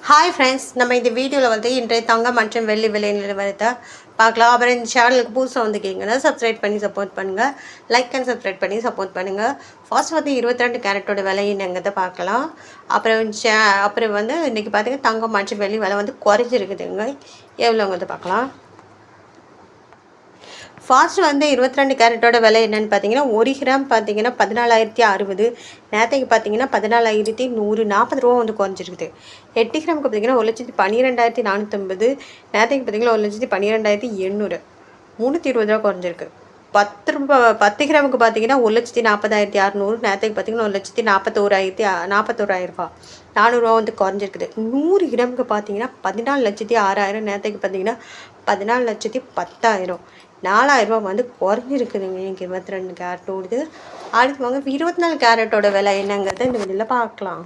Hi friends, நம்ம இந்த வீடியோவில் வந்து இன்றைய தங்கம் மற்றும் வெள்ளி விலை நிலவரத்தை பார்க்கலாம். அப்புறம் இந்த சேனலுக்கு புதுசாக வந்துக்கிங்கன்னா சப்ஸ்கிரைப் பண்ணி சப்போர்ட் பண்ணுங்கள், லைக் அண்ட் சப்ஸ்கிரைப் பண்ணி சப்போர்ட் பண்ணுங்கள். ஃபர்ஸ்ட் வந்து 22 கேரட்டோட விலை என்னங்கிறத பார்க்கலாம். அப்புறம் வந்து இன்றைக்கி பார்த்திங்கன்னா தங்கம் மற்றும் வெள்ளி விலை வந்து குறைஞ்சிருக்குதுங்க. எவ்வளோங்கிறத பார்க்கலாம். ஃபாஸ்ட் வந்து 22 கேரட்டோட விலை என்னென்னு பார்த்தீங்கன்னா 1 கிராம் பார்த்தீங்கன்னா 14,060, நேற்றைக்கு பார்த்தீங்கன்னா 14,100, 40 ரூபா வந்து குறைஞ்சிருக்குது. 8 கிராமுக்கு பார்த்தீங்கன்னா 1,12,450, நேற்றைக்கு பார்த்தீங்கன்னா 1,12,800, 320 ரூபா குறைஞ்சிருக்கு. 10 கிராமுக்கு பார்த்தீங்கன்னா 1,40,600, நேற்றைக்கு பார்த்தீங்கன்னா 1,41,000 ரூபா, 400 ரூபா வந்து குறைஞ்சிருக்குது. 100 கிராமுக்கு பார்த்தீங்கன்னா 14,06,000, நேற்றைக்கு பார்த்தீங்கன்னா 14,10,000, 4,000 ரூபா வந்து குறைஞ்சிருக்குதுங்க. எனக்கு 22 கேரட்டோடுது. அடுத்து வாங்க 24 கேரட்டோட விலை என்னங்கிறத இந்த வீடியோவில் பார்க்கலாம்.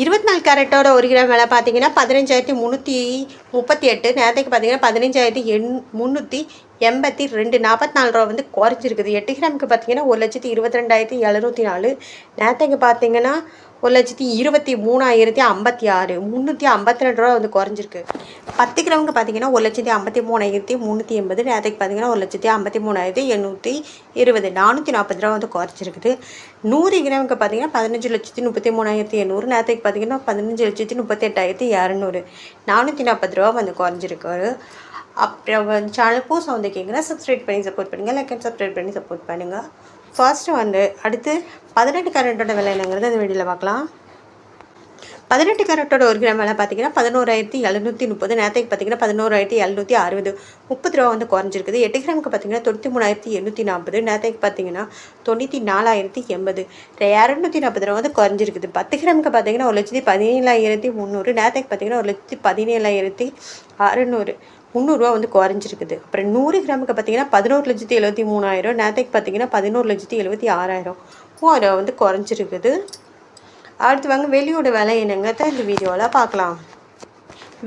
24 கேரட்டோட 1 கிராம் விலை பார்த்தீங்கன்னா 15,338, நேரத்துக்கு பார்த்தீங்கன்னா 15,382, 44 ரூபா வந்து குறைஞ்சிருக்குது. 8 கிராமுக்கு பார்த்தீங்கன்னா 1,22,704, நேரத்துக்கு பார்த்தீங்கன்னா 1,23,056, 352 ரூபா வந்து குறைஞ்சிருக்கு. 10 கிராமுக்கு பார்த்தீங்கன்னா 1,53,380, நேரத்துக்கு பார்த்தீங்கன்னா 1,53,820, 440 ரூபா வந்து குறைஞ்சிருக்குது. 100 கிராமுக்கு பார்த்தீங்கன்னா 15,33,800, நேரத்துக்கு பார்த்தீங்கன்னா 15,38,200, 440 ரூபா வந்து குறைஞ்சிருக்கு. அப்புறம் சேனல் புதுசாக வந்து கேட்குறேன், சப்ஸ்கிரைப் பண்ணி சப்போர்ட் பண்ணுங்கள், லைக் அண்ட் சப்ஸ்கிரைப் பண்ணி சப்போர்ட் பண்ணுங்கள். ஃபர்ஸ்ட்டு வந்து அடுத்து 18 கேரட்டோட விலை என்னங்கிறது அந்த வீடியோவில் பார்க்கலாம். 18 கேரட்டோட 1 கிராம் விலை பார்த்தீங்கன்னா 11,730, நேரத்துக்கு பார்த்தீங்கன்னா 11,760, 30 ரூபா வந்து குறைஞ்சிருக்குது. 8 கிராமுக்கு பார்த்தீங்கன்னா 93,840, நேரத்துக்கு பார்த்தீங்கன்னா 94,080, 240 ரூபா வந்து குறைஞ்சிருக்குது. 10 கிராமுக்கு பார்த்தீங்கன்னா 1,17,300, நேரத்துக்கு பார்த்தீங்கன்னா 1,17,600, 300 ரூபா வந்து குறைஞ்சிருக்குது. அப்புறம் 100 கிராமுக்கு பார்த்தீங்கன்னா 11,73,000, நேரத்துக்கு பார்த்தீங்கன்னா 11,76,000, 3,000 ரூபா வந்து குறைஞ்சிருக்குது. அடுத்து வாங்க வெள்ளியோட விலை என்னங்கிறத இந்த வீடியோவில் பார்க்கலாம்.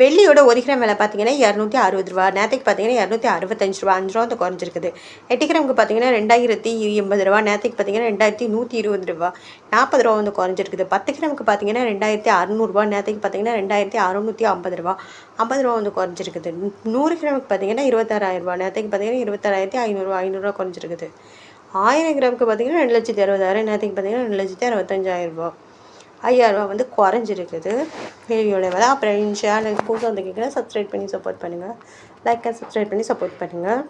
வெள்ளியோட 1 கிராம் விலை பார்த்தீங்கன்னா 260 ரூபா, நேரத்துக்கு பார்த்தீங்கன்னா 265 ரூபா, 5 ரூபா வந்து குறைஞ்சிருக்குது. 8 கிராமுக்கு பார்த்தீங்கன்னா 2,080 ரூபா, நேரத்துக்கு பார்த்தீங்கன்னா 2,120 ரூபா, 40 ரூபா வந்து குறைஞ்சிருக்குது. 10 கிராமுக்கு பார்த்தீங்கன்னா 2,600 ரூபா, நேரத்துக்கு பார்த்தீங்கன்னா 2,650 ரூபா, 50 ரூபா வந்து குறைஞ்சிருக்குது. 100 கிராமுக்கு பார்த்தீங்கன்னா 26,000 ரூபா, நேரத்துக்கு பார்த்தீங்கன்னா 26,500 ரூபா, 500 ரூபா குறைஞ்சிருக்குது. 1000 கிராமுக்கு பார்த்தீங்கன்னா 2,60,000, நேரத்துக்கு பார்த்தீங்கன்னா 2,65,000 ரூபா, 5,000 ரூபா வந்து குறைஞ்சிருக்குது வெள்ளியோட விலை. அப்புறம் சேனலுக்கு புதுசாக வந்து கேட்குறேன், சப்ஸ்கிரைப் பண்ணி சப்போர்ட் பண்ணுங்கள், லைக் அண்ட் சப்ஸ்கிரைப் பண்ணி சப்போர்ட் பண்ணுங்கள்.